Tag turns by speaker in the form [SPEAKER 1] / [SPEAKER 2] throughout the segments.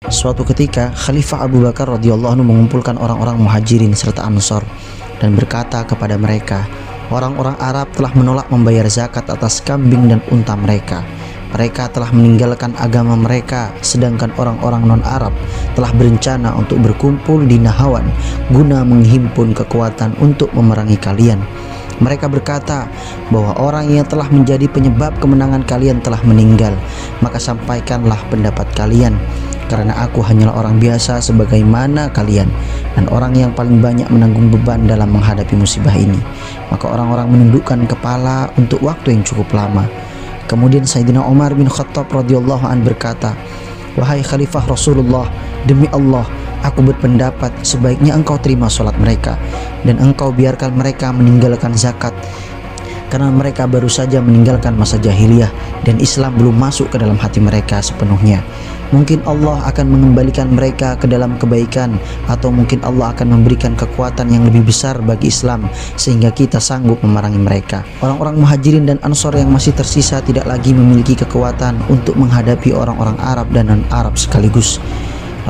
[SPEAKER 1] Suatu ketika Khalifah Abu Bakar radhiyallahu anhu mengumpulkan orang-orang Muhajirin serta Ansor dan berkata kepada mereka, orang-orang Arab telah menolak membayar zakat atas kambing dan unta mereka. Mereka telah meninggalkan agama mereka, sedangkan orang-orang non-Arab telah berencana untuk berkumpul di Nahawan guna menghimpun kekuatan untuk memerangi kalian. Mereka berkata bahwa orang yang telah menjadi penyebab kemenangan kalian telah meninggal, maka sampaikanlah pendapat kalian, karena aku hanyalah orang biasa sebagaimana kalian, dan orang yang paling banyak menanggung beban dalam menghadapi musibah ini. Maka orang-orang menundukkan kepala untuk waktu yang cukup lama. Kemudian Sayyidina Umar bin Khattab radhiyallahu an berkata, wahai Khalifah Rasulullah, demi Allah, aku berpendapat sebaiknya engkau terima sholat mereka dan engkau biarkan mereka meninggalkan zakat, karena mereka baru saja meninggalkan masa jahiliyah dan Islam belum masuk ke dalam hati mereka sepenuhnya. Mungkin Allah akan mengembalikan mereka ke dalam kebaikan, atau mungkin Allah akan memberikan kekuatan yang lebih besar bagi Islam sehingga kita sanggup memerangi mereka. Orang-orang Muhajirin dan Ansor yang masih tersisa tidak lagi memiliki kekuatan untuk menghadapi orang-orang Arab dan non-Arab sekaligus.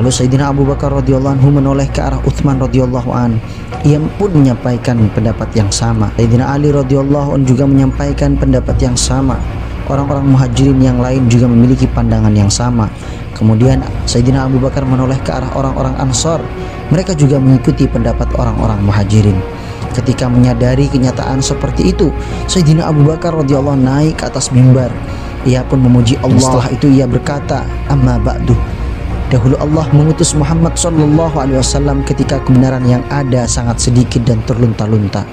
[SPEAKER 1] Lalu Sayyidina Abu Bakar radhiyallahu anhu menoleh ke arah Utsman radhiyallahu an. Ia pun menyampaikan pendapat yang sama. Sayyidina Ali radhiyallahu an juga menyampaikan pendapat yang sama. Orang-orang Muhajirin yang lain juga memiliki pandangan yang sama. Kemudian Sayyidina Abu Bakar menoleh ke arah orang-orang Ansor. Mereka juga mengikuti pendapat orang-orang Muhajirin. Ketika menyadari kenyataan seperti itu, Sayyidina Abu Bakar radhiyallahu naik ke atas mimbar. Ia pun memuji Allah. Setelah itu ia berkata, amma ba'du, dahulu Allah mengutus Muhammad sallallahu alaihi wasallam ketika kebenaran yang ada sangat sedikit dan terlunta-lunta.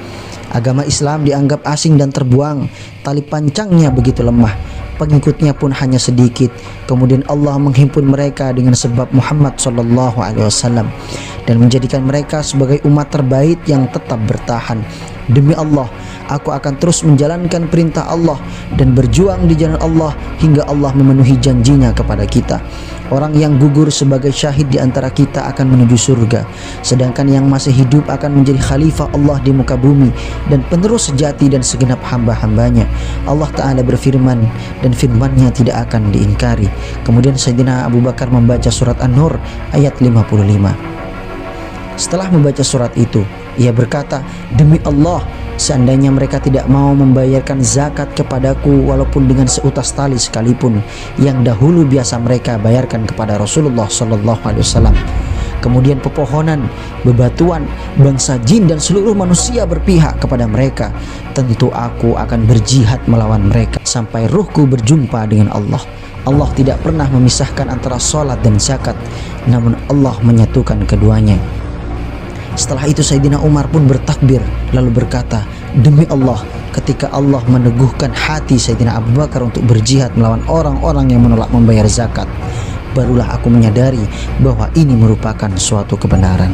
[SPEAKER 1] Agama Islam dianggap asing dan terbuang, tali pancangnya begitu lemah, pengikutnya pun hanya sedikit. Kemudian Allah menghimpun mereka dengan sebab Muhammad sallallahu alaihi wasallam dan menjadikan mereka sebagai umat terbaik yang tetap bertahan. Demi Allah, aku akan terus menjalankan perintah Allah dan berjuang di jalan Allah hingga Allah memenuhi janjinya kepada kita. Orang yang gugur sebagai syahid di antara kita akan menuju surga, sedangkan yang masih hidup akan menjadi khalifah Allah di muka bumi dan penerus sejati dan segenap hamba-hambanya. Allah Ta'ala berfirman dan firman-Nya tidak akan diingkari. Kemudian Sayyidina Abu Bakar membaca surat An-Nur ayat 55. Setelah membaca surat itu, ia berkata, demi Allah, seandainya mereka tidak mau membayarkan zakat kepadaku walaupun dengan seutas tali sekalipun yang dahulu biasa mereka bayarkan kepada Rasulullah sallallahu alaihi wasallam. Kemudian pepohonan, bebatuan, bangsa jin dan seluruh manusia berpihak kepada mereka, tentu aku akan berjihad melawan mereka sampai ruhku berjumpa dengan Allah. Allah tidak pernah memisahkan antara salat dan zakat, namun Allah menyatukan keduanya. Setelah itu Sayyidina Umar pun bertakbir lalu berkata, demi Allah, ketika Allah meneguhkan hati Sayyidina Abu Bakar untuk berjihad melawan orang-orang yang menolak membayar zakat, barulah aku menyadari bahwa ini merupakan suatu kebenaran.